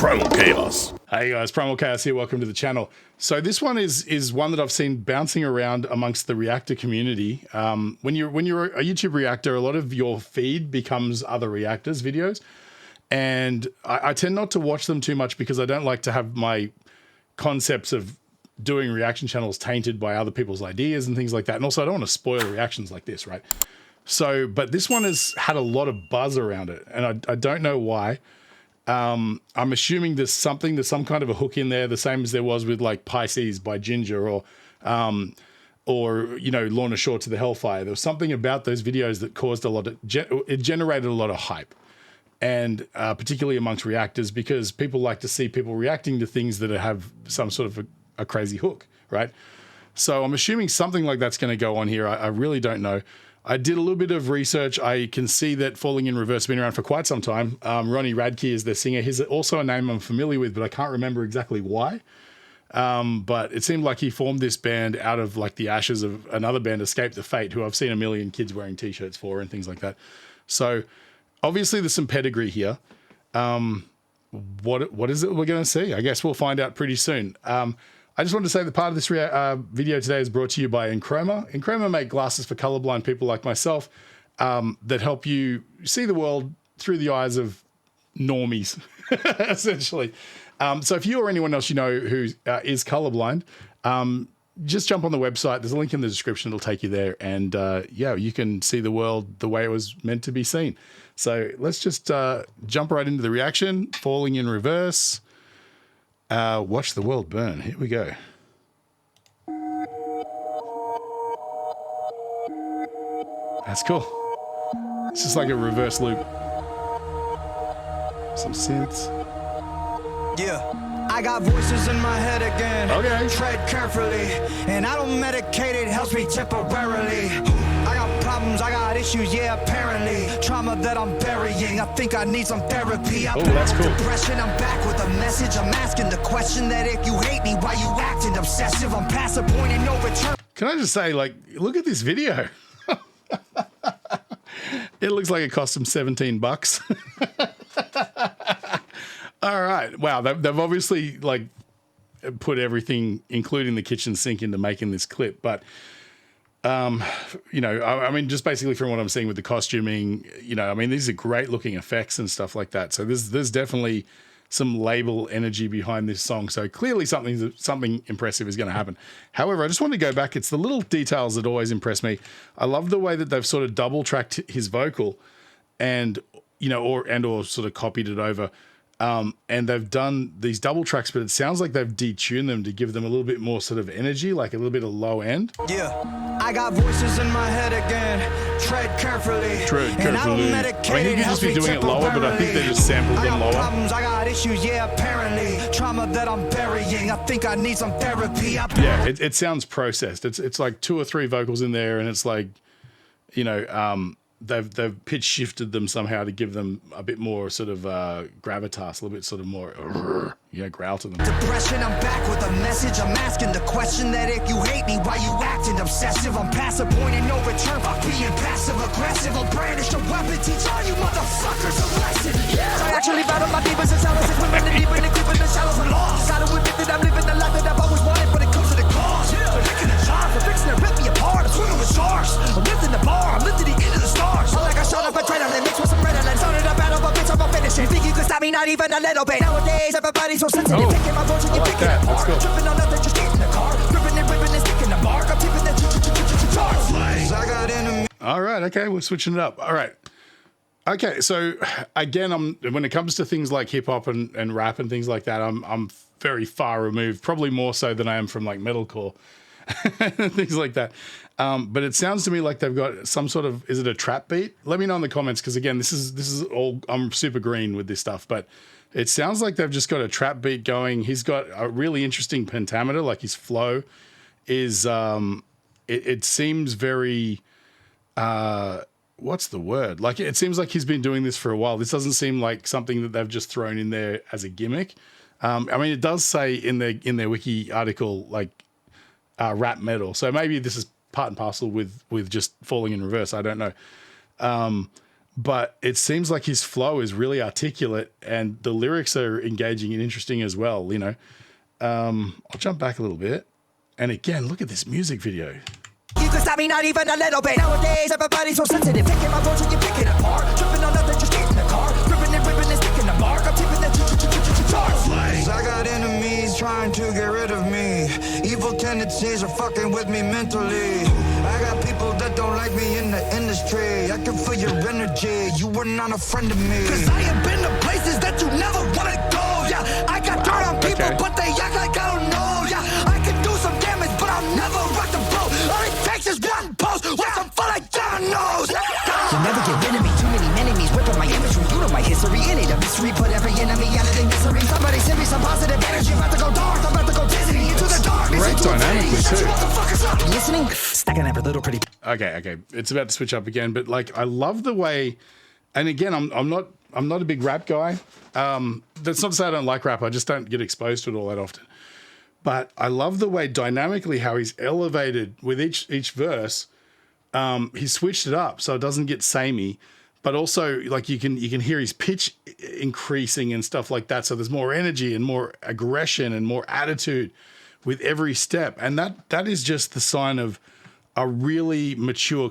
Primal Chaos. Hey guys, Primal Chaos here. Welcome to the channel. So this one is one that I've seen bouncing around amongst the reactor community. When you're a YouTube reactor, a lot of your feed becomes other reactors videos, and I tend not to watch them too much because I don't like to have my concepts of doing reaction channels tainted by other people's ideas and things like that. And also I don't want to spoil reactions like this, right? So, but this one has had a lot of buzz around it, and I don't know why. I'm assuming there's some kind of a hook in there, the same as there was with like Pisces by Ginger, or you know, Lorna Shore to the Hellfire. There was something about those videos that caused it generated a lot of hype, and particularly amongst reactors, because people like to see people reacting to things that have some sort of a crazy hook, right? So I'm assuming something like that's going to go on here. I really don't know. I did a little bit of research. I can see that Falling in Reverse has been around for quite some time. Ronnie Radke is their singer. He's also a name I'm familiar with, but I can't remember exactly why. But it seemed like he formed this band out of like the ashes of another band, Escape the Fate, who I've seen a million kids wearing t-shirts for and things like that. So obviously there's some pedigree here. What is it we're going to see? I guess we'll find out pretty soon. I just wanted to say that part of this video today is brought to you by Enchroma. Enchroma make glasses for colorblind people like myself that help you see the world through the eyes of normies, essentially. So if you or anyone else you know who is colorblind, just jump on the website. There's a link in the description. It'll take you there. And yeah, you can see the world the way it was meant to be seen. So let's just jump right into the reaction. Falling in Reverse. Watch the world burn. Here we go. That's cool. It's just like a reverse loop. Some synths. Yeah, I got voices in my head again. Okay. Tread carefully, and I don't medicate it, helps me temporarily. I got problems, I got issues, yeah, apparently. Trauma that I'm burying, I think I need some therapy. Oh, that's cool. Depression, I'm back with a message. I'm asking the question that if you hate me, why you acting obsessive? I'm past the point and no return. Can I just say, like, look at this video. It looks like it cost them 17 bucks. All right. Wow. They've obviously like put everything, including the kitchen sink, into making this clip. But, you know, I mean, just basically from what I'm seeing with the costuming, you know, I mean, these are great looking effects and stuff like that. So there's definitely some label energy behind this song. So clearly something impressive is going to happen. However, I just want to go back. It's the little details that always impress me. I love the way that they've sort of double tracked his vocal and, you know, or sort of copied it over. And they've done these double tracks, but it sounds like they've detuned them to give them a little bit more sort of energy, like a little bit of low end. Yeah, I got voices in my head again. Tread carefully. And I don't medicate. I mean, he could just be doing it lower, but I think they just sampled them lower. Problems, I got issues, yeah, apparently. Trauma that I'm burying, I think I need some therapy. Yeah, it sounds processed. It's like 2 or 3 vocals in there, and it's like, you know, they've pitch shifted them somehow to give them a bit more sort of gravitas, a little bit sort of more growl to them. Depression, I'm back with a message. I'm asking the question that if you hate me, why you acting obsessive? I'm past the point and no return. Fuck being passive aggressive. I'll brandish a weapon, teach all you motherfuckers a lesson. Yeah. I actually battle my demons and shallows. It's women and deep in the creep in the shallows and lost. Gotta admit that I'm living the life that I've always wanted, but it comes to the cost. Yeah. They're licking the jar for fixing to rip me apart. I'm swimming with sharks. I'm lifting the bar. I'm lifting the end of the stars. I like I shot up a adrenaline mixed with some redolence. Started a battle, but bitch, I'm a finish it. Think you can stop me, not even a little bit. Nowadays, everybody's so sensitive. Picking my voice when you're picking it apart. Tripping on nothing, just getting the car. Ripping and ripping and sticking the mark. I'm tipping the charts. I got enemies. All right, okay, we're switching it up. All right. Okay, so again, when it comes to things like hip hop and rap and things like that, I'm very far removed, probably more so than I am from like metalcore. Things like that. But it sounds to me like they've got some sort of, is it a trap beat? Let me know in the comments, because again, this is all, I'm super green with this stuff, but it sounds like they've just got a trap beat going. He's got a really interesting pentameter, like his flow is, it seems very, what's the word? Like, it seems like he's been doing this for a while. This doesn't seem like something that they've just thrown in there as a gimmick. I mean, it does say in their wiki article, like, rap metal. So maybe this is part and parcel with just Falling in Reverse. I don't know. but it seems like his flow is really articulate and the lyrics are engaging and interesting as well, you know. I'll jump back a little bit. And again, look at this music video. You can stop me not even a little bit. Nowadays, everybody's so sensitive. Picking my words when you pick it apart. Tripping on nothing, just get in the car. Ripping and ripping and sticking the mark. I'm tipping the charts. I got enemies trying to get rid of me. Evil tendencies are fucking with me mentally. I got people that don't like me in the industry. I can feel your energy. You were not a friend of me. Cause I have been to places that you never wanna go. Yeah, I got dirt on people, but they act like I don't know. Yeah, I can do some damage, but I'll never rock the boat. All it takes is one post, watch them fall like dominoes. You'll never get rid of me, too many enemies ripping my imagery. You know my history, it ain't a mystery. Put every enemy out of their misery. Somebody send me some positive energy. I'm about to go dark, I'm about to go dizzy into the darkness. Great dynamically too. Listening? Stacking every little pretty. Okay. It's about to switch up again, but like I love the way, and again, I'm not a big rap guy. That's not to say I don't like rap. I just don't get exposed to it all that often. But I love the way dynamically how he's elevated with each verse. He switched it up so it doesn't get samey, but also like you can hear his pitch increasing and stuff like that. So there's more energy and more aggression and more attitude with every step, and that is just the sign of a really mature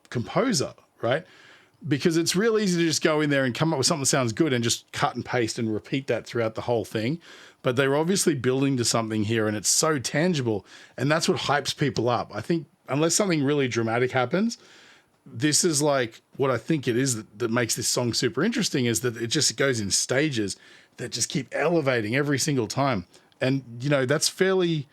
composer, right? Because it's real easy to just go in there and come up with something that sounds good and just cut and paste and repeat that throughout the whole thing. But they're obviously building to something here, and it's so tangible, and that's what hypes people up. I think unless something really dramatic happens, this is like what I think it is that makes this song super interesting, is that it just goes in stages that just keep elevating every single time. And, you know, that's fairly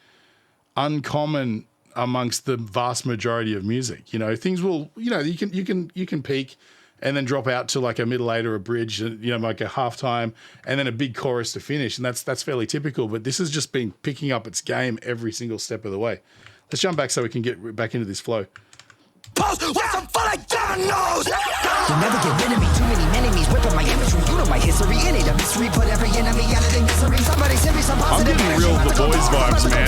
uncommon amongst the vast majority of music. You know, things will, you know, you can peak and then drop out to like a middle eight or a bridge, you know, like a halftime, and then a big chorus to finish. And that's fairly typical, but this has just been picking up its game every single step of the way. Let's jump back so we can get back into this flow. Post, watch them fall like dominoes. You'll never get rid of me, too many enemies ripping my imagery. You know my history, it ain't a mystery. Put every enemy out of their misery. Somebody send me some positive energy. I'm getting real The Boys vibes, man.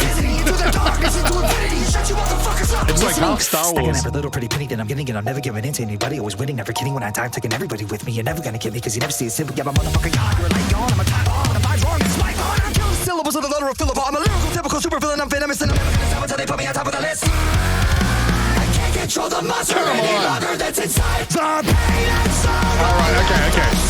It's like half Star Wars. Stacking every little pretty penny that I'm getting, and I'm never giving in to anybody. Always winning, never kidding when I die. I'm taking everybody with me. You're never gonna get me, cause you never see it simple. Yeah, my motherfucking God, you're a light gone. I'm a time bomb, and I'm vibe wrong. It's my heart. I'm killing syllables of the letter of Philip. I'm a lyrical, typical super villain. I'm venomous, and I'm never gonna stop until they put me on top of the list. Control the monster any longer that's inside the pain and sorrow. All right, okay.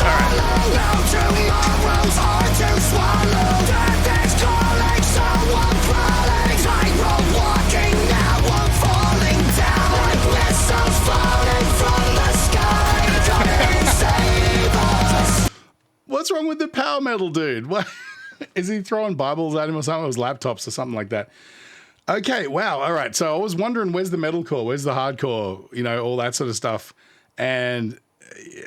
All right. No tomorrow's hard to swallow. Death is calling, someone crawling. Tightrope walking, now I'm falling down like missiles falling from the sky. Come and save us. What's wrong with the power metal dude? What is he throwing Bibles at him or something? It was laptops or something like that. Okay, wow. All right. So I was wondering, where's the metalcore? Where's the hardcore? You know, all that sort of stuff. And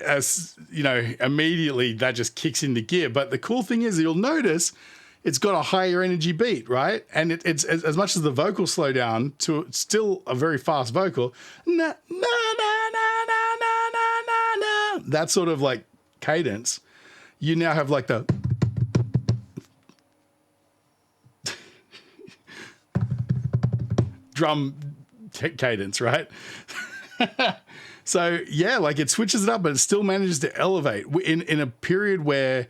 as you know, immediately that just kicks into gear. But the cool thing is, you'll notice it's got a higher energy beat, right? And it's as much as the vocals slow down to still a very fast vocal. Na, na, na, na, na, na, na, na. That sort of like cadence. You now have like the drum cadence, right? So yeah, like it switches it up, but it still manages to elevate in a period where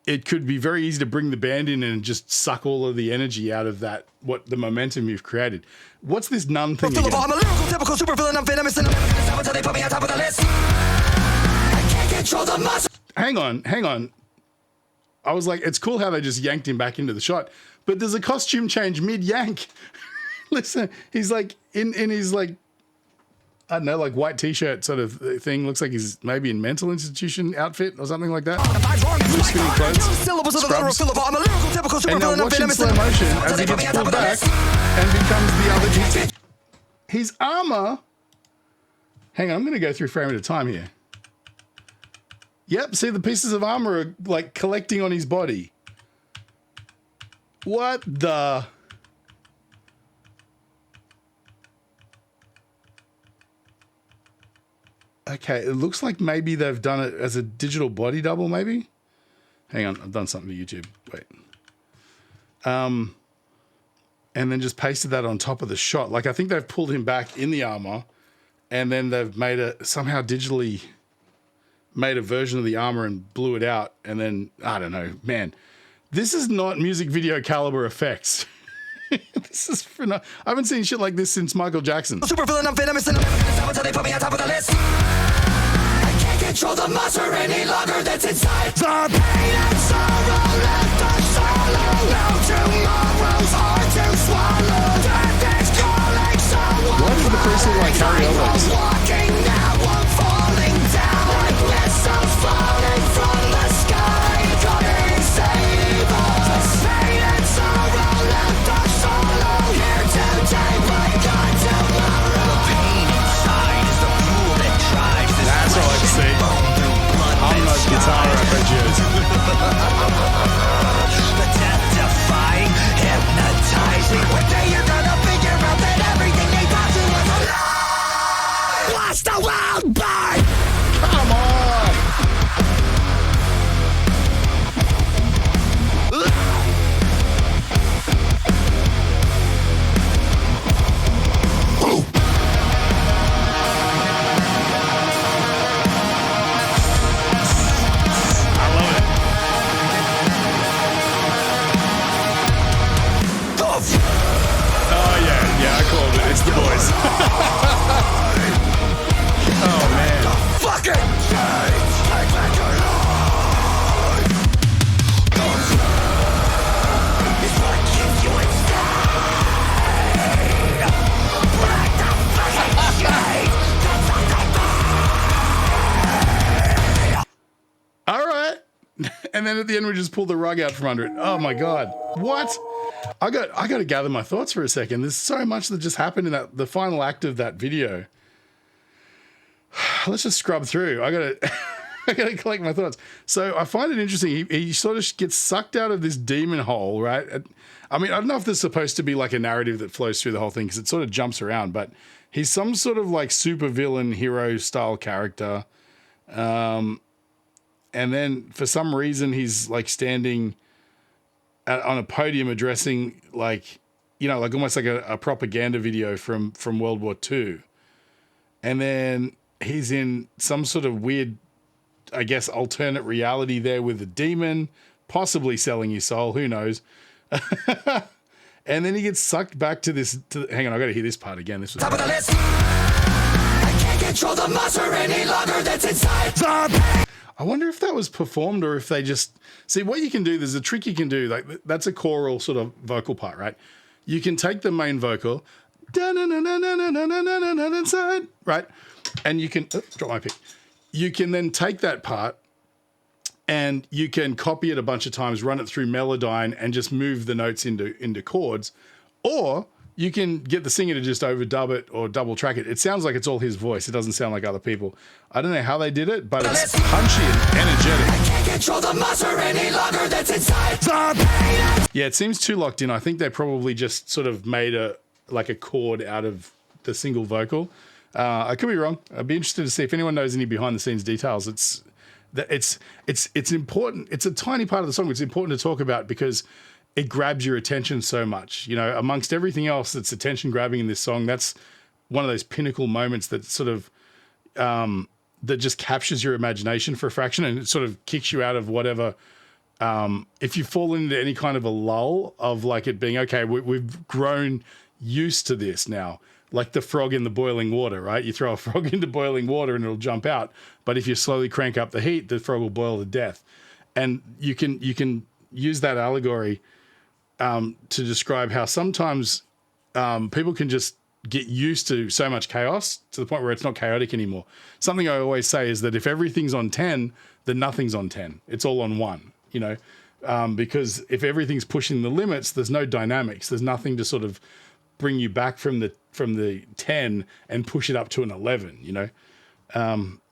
it could be very easy to bring the band in and just suck all of the energy out of that, what the momentum you've created. What's this nun thing again? I'm a lyrical, typical super villain. I'm venomous, and I'm never gonna stop until they put me on top of the list. I can't control the monster. Hang on. I was like, it's cool how they just yanked him back into the shot, but there's a costume change mid-yank. Listen, he's like in his like, I don't know, like white t-shirt sort of thing. Looks like he's maybe in mental institution outfit or something like that. Loose fitting clothes, scrubs. And now watch in slow motion as he gets pulled back and becomes the other GT. His armor. Hang on, I'm going to go through frame at a time here. Yep, see the pieces of armor are like collecting on his body. What the... Okay, it looks like maybe they've done it as a digital body double, maybe? Hang on, I've done something to YouTube. Wait. And then just pasted that on top of the shot. Like, I think they've pulled him back in the armor, and then they've made it somehow digitally... made a version of the armor and blew it out, and then I don't know, man. This is not music video caliber effects. This is I haven't seen shit like this since Michael Jackson. Super villain, I'm venomous and I'm until they put me on top of the list. I can't control the monster any longer that's inside. The pain and sorrow left us solo. Now tomorrow's hard to swallow. Death is calling someone. Why did the priest look like Harry Owens? Walking now, I'm falling down. Like missiles falling from the sky. God save us. Pain and sorrow left us solo. Here today, but God tomorrow. The pain inside is the fuel that drives this. That's all I can see. I'm not guitar arpeggios. The death-defying, hypnotizing. One day you're gonna figure out that everything they taught you was a lie. Watch the world burn. Come on. I called it. It's the boys. Oh, man. Fucking change. Take back your life. It's what keeps you inside. Break the fucking chain. All right. And then at the end, we just pulled the rug out from under it. Oh, my God. What? I got to gather my thoughts for a second. There's so much that just happened in the final act of that video. Let's just scrub through. I gotta collect my thoughts. So I find it interesting. He sort of gets sucked out of this demon hole, right? I mean, I don't know if there's supposed to be like a narrative that flows through the whole thing because it sort of jumps around, but he's some sort of like super villain hero style character. And then for some reason he's like standing on a podium addressing like, you know, like almost like a propaganda video from World War II. And then he's in some sort of weird, I guess, alternate reality there with a demon, possibly selling his soul. Who knows? And then he gets sucked back to this. Hang on, I got to hear this part again. This was top of the list. I can't control the monster any longer that's inside the. I wonder if that was performed or if they just see what you can do. There's a trick you can do. Like that's a choral sort of vocal part, right? You can take the main vocal, inside, right? And you can drop my pick. You can then take that part and you can copy it a bunch of times, run it through Melodyne, and just move the notes into chords, or you can get the singer to just overdub it or double track it. It sounds like it's all his voice. It doesn't sound like other people. I don't know how they did it, but it's punchy and energetic. I can't control the monster any longer that's inside the pain. Yeah, it seems too locked in. I think they probably just sort of made a chord out of the single vocal. I could be wrong. I'd be interested to see if anyone knows any behind the scenes details. It's important. It's a tiny part of the song. It's important to talk about because it grabs your attention so much. You know, amongst everything else that's attention grabbing in this song, that's one of those pinnacle moments that sort of that just captures your imagination for a fraction, and it sort of kicks you out of whatever. If you fall into any kind of a lull of like it being okay, we've grown used to this now, like the frog in the boiling water, right? You throw a frog into boiling water and it'll jump out, but if you slowly crank up the heat, the frog will boil to death. And you can use that allegory to describe how sometimes people can just get used to so much chaos to the point where it's not chaotic anymore. Something I always say is that if everything's on 10, then nothing's on 10. It's all on 1, you know, because if everything's pushing the limits, there's no dynamics. There's nothing to sort of bring you back from the 10 and push it up to an 11, you know.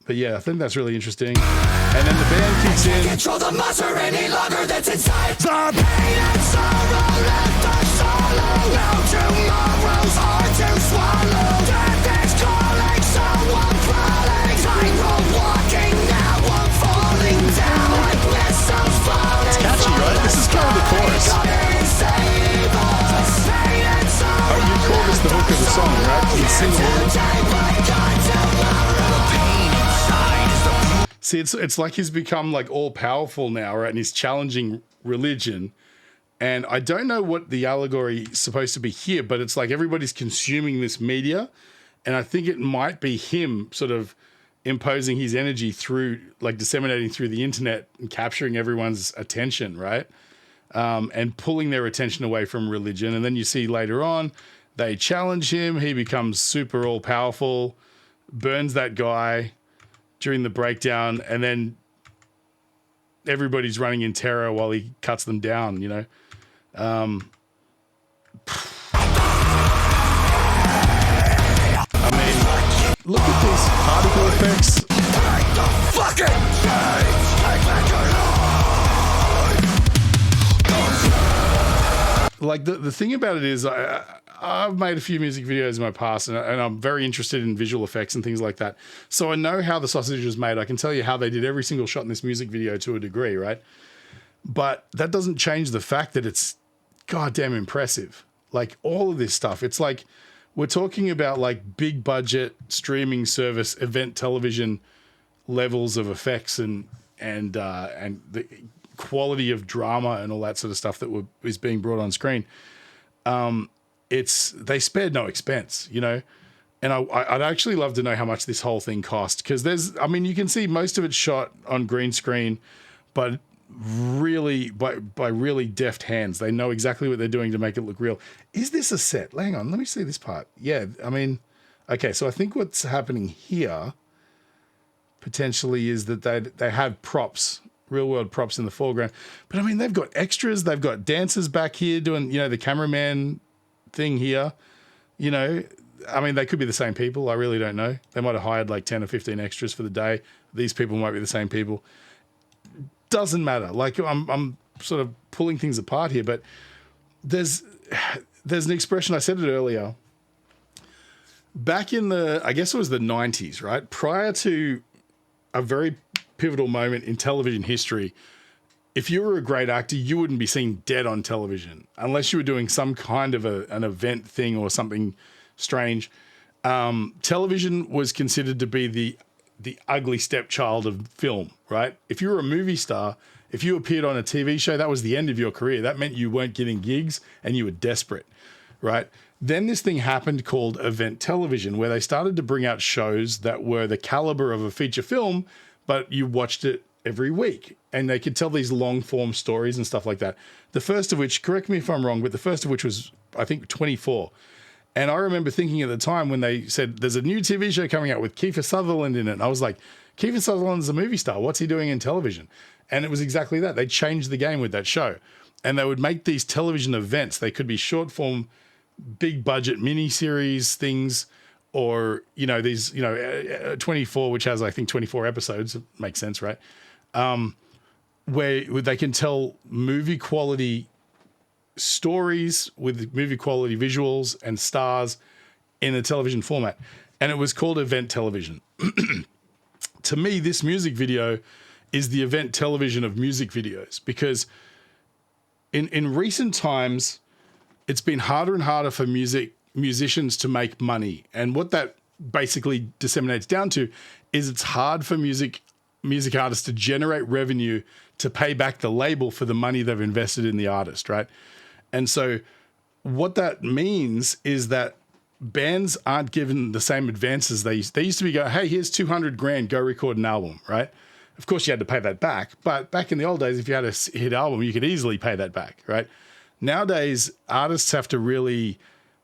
But yeah, I think that's really interesting. And then the band kicks in. Control the monster any longer that's inside the pain and sorrow left us solo. Now tomorrow's hard to swallow. Death is calling, so I'm crawling. Tightrope walking, now I'm falling down. Like missiles falling. It's catchy, right? This is kind of the chorus. Oh, you call this the hook of the song, right? You sing along. See, it's like he's become like all powerful now, right? And he's challenging religion. And I don't know what the allegory is supposed to be here, but it's like everybody's consuming this media. And I think it might be him sort of imposing his energy through, like disseminating through the internet and capturing everyone's attention, right? And pulling their attention away from religion. And then you see later on, they challenge him. He becomes super all powerful, burns that guy during the breakdown, and then everybody's running in terror while he cuts them down, you know? I mean, look at these particle effects. Like the thing about it is I've made a few music videos in my past and I'm very interested in visual effects and things like that. So I know how the sausage is made. I can tell you how they did every single shot in this music video to a degree, right? But that doesn't change the fact that it's goddamn impressive. Like all of this stuff. It's like we're talking about like big budget streaming service, event television levels of effects and the quality of drama and all that sort of stuff that is being brought on screen. They spared no expense, you know, and I'd actually love to know how much this whole thing cost, because you can see most of it's shot on green screen, but really by really deft hands. They know exactly what they're doing to make it look real. Is this a set? Hang on, let me see this part. Yeah, I mean, okay, so I think what's happening here potentially is that they have props, real world props in the foreground. But I mean, they've got extras, they've got dancers back here doing, you know, the cameraman thing here, you know. I mean, they could be the same people. I really don't know. They might have hired like 10 or 15 extras for the day. These people might be the same people. Doesn't matter. Like I'm sort of pulling things apart here, but there's an expression, I said it earlier, back in I guess it was the 90s, right? Prior to a very pivotal moment in television history, if you were a great actor, you wouldn't be seen dead on television unless you were doing some kind of an event thing or something strange. Television was considered to be the ugly stepchild of film, right? If you were a movie star, if you appeared on a TV show, that was the end of your career. That meant you weren't getting gigs and you were desperate, right? Then this thing happened called event television, where they started to bring out shows that were the caliber of a feature film, but you watched it every week and they could tell these long form stories and stuff like that. The first of which, correct me if I'm wrong, but the first of which was, I think, 24. And I remember thinking at the time when they said there's a new TV show coming out with Kiefer Sutherland in it, and I was like, Kiefer Sutherland's a movie star. What's he doing in television? And it was exactly that. They changed the game with that show. And they would make these television events. They could be short form, big budget miniseries things, or, you know, these, you know, 24, which has, I think, 24 episodes. It makes sense, right? Where they can tell movie quality stories with movie quality visuals and stars in a television format. And it was called event television. To me, this music video is the event television of music videos, because in recent times, it's been harder and harder for musicians to make money. And what that basically disseminates down to is it's hard for music artists to generate revenue to pay back the label for the money they've invested in the artist, right? And so what that means is that bands aren't given the same advances. They used to be go, hey, here's 200 grand, go record an album, right? Of course you had to pay that back, but back in the old days, if you had a hit album, you could easily pay that back, right? Nowadays, artists have to really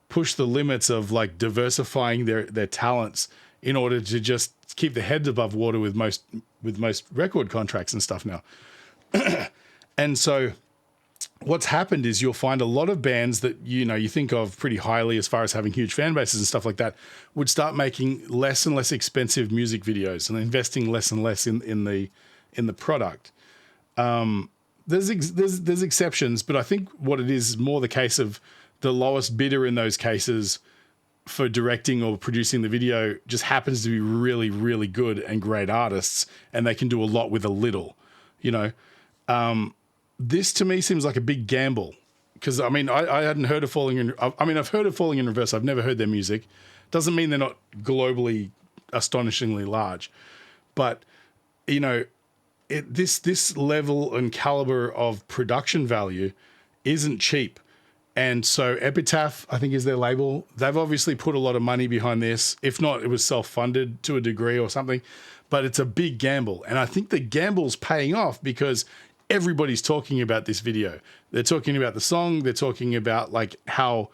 push the limits of like diversifying their talents in order to just keep their heads above water with most record contracts and stuff now. And so what's happened is you'll find a lot of bands that, you know, you think of pretty highly as far as having huge fan bases and stuff like that, would start making less and less expensive music videos and investing less and less in the product. There's exceptions, but I think what it is more the case of the lowest bidder in those cases for directing or producing the video just happens to be really, really good and great artists, and they can do a lot with a little, you know. This to me seems like a big gamble, because I mean, I hadn't heard of Falling in. I mean, I've heard of Falling in Reverse. I've never heard their music. Doesn't mean they're not globally astonishingly large, but you know, this level and caliber of production value isn't cheap. And so Epitaph, I think is their label. They've obviously put a lot of money behind this. If not, it was self-funded to a degree or something, but it's a big gamble. And I think the gamble's paying off because everybody's talking about this video. They're talking about the song. They're talking about like how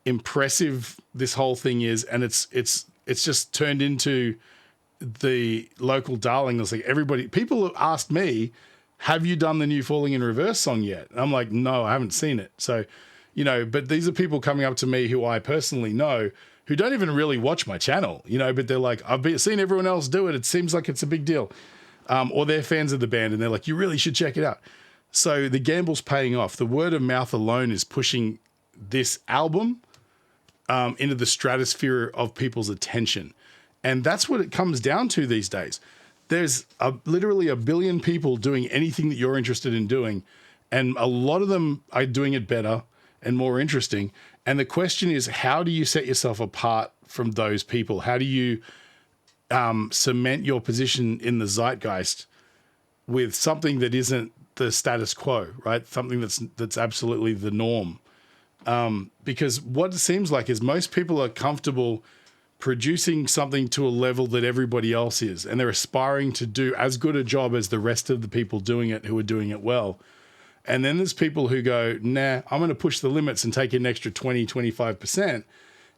impressive this whole thing is. And it's just turned into the local darling. It's like people have asked me, have you done the new Falling in Reverse song yet? And I'm like, no, I haven't seen it. So, you know, but these are people coming up to me who I personally know who don't even really watch my channel, you know, but they're like, seen everyone else do it. It seems like it's a big deal. Or they're fans of the band and they're like, you really should check it out. So the gamble's paying off. The word of mouth alone is pushing this album into the stratosphere of people's attention. And that's what it comes down to these days. There's literally a billion people doing anything that you're interested in doing. And a lot of them are doing it better and more interesting. And the question is, how do you set yourself apart from those people? How do you cement your position in the zeitgeist with something that isn't the status quo, right? Something that's absolutely the norm. Because what it seems like is most people are comfortable producing something to a level that everybody else is, and they're aspiring to do as good a job as the rest of the people doing it who are doing it well. And then there's people who go, nah, I'm going to push the limits and take an extra 20, 25%.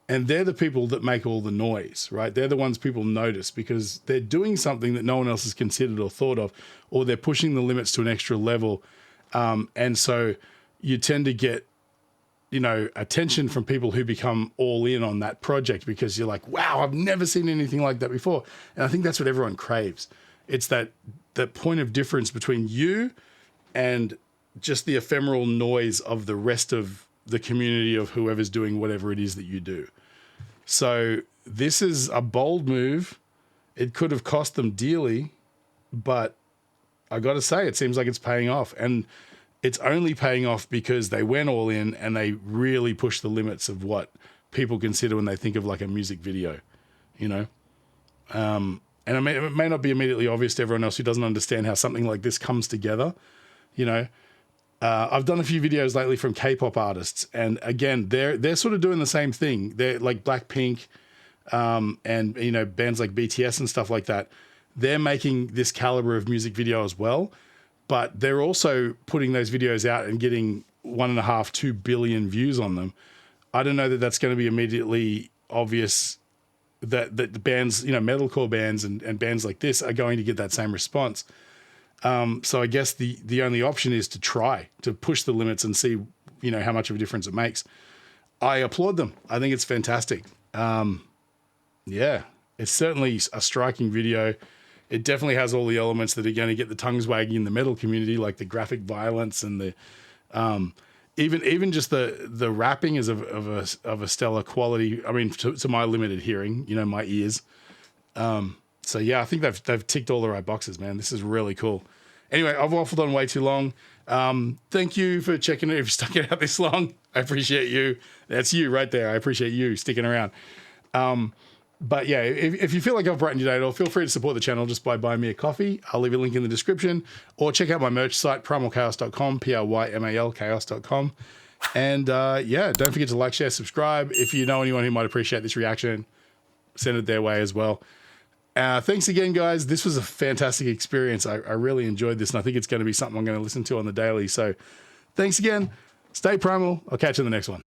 And they're the people that make all the noise, right? They're the ones people notice because they're doing something that no one else has considered or thought of, or they're pushing the limits to an extra level. And so you tend to get, you know, attention from people who become all in on that project because you're like, wow, I've never seen anything like that before. And I think that's what everyone craves. It's that point of difference between you and just the ephemeral noise of the rest of the community of whoever's doing whatever it is that you do. So this is a bold move. It could have cost them dearly, but I got to say, it seems like it's paying off. And it's only paying off because they went all in and they really pushed the limits of what people consider when they think of like a music video, you know? And it may not be immediately obvious to everyone else who doesn't understand how something like this comes together, you know? I've done a few videos lately from K-pop artists, and again, they're sort of doing the same thing. They're like Blackpink, and you know, bands like BTS and stuff like that. They're making this caliber of music video as well, but they're also putting those videos out and getting 1.5, 2 billion views on them. I don't know that that's going to be immediately obvious that the bands, you know, metalcore bands and bands like this are going to get that same response. So I guess the only option is to try to push the limits and see, you know, how much of a difference it makes. I applaud them. I think it's fantastic. Yeah, it's certainly a striking video. It definitely has all the elements that are going to get the tongues wagging in the metal community, like the graphic violence and the, even just the rapping is of a stellar quality. I mean, to my limited hearing, you know, my ears. So yeah, I think they've ticked all the right boxes, man. This is really cool. Anyway, I've waffled on way too long. Thank you for checking it. If you stuck it out this long, I appreciate you. That's you right there. I appreciate you sticking around. But yeah, if you feel like I've brightened your day at all, feel free to support the channel just by buying me a coffee. I'll leave a link in the description, or check out my merch site, primalchaos.com, Prymal chaos.com. And yeah, don't forget to like, share, subscribe. If you know anyone who might appreciate this reaction, send it their way as well. Thanks again, guys. This was a fantastic experience. I really enjoyed this, and I think it's going to be something I'm going to listen to on the daily. So thanks again. Stay primal. I'll catch you in the next one.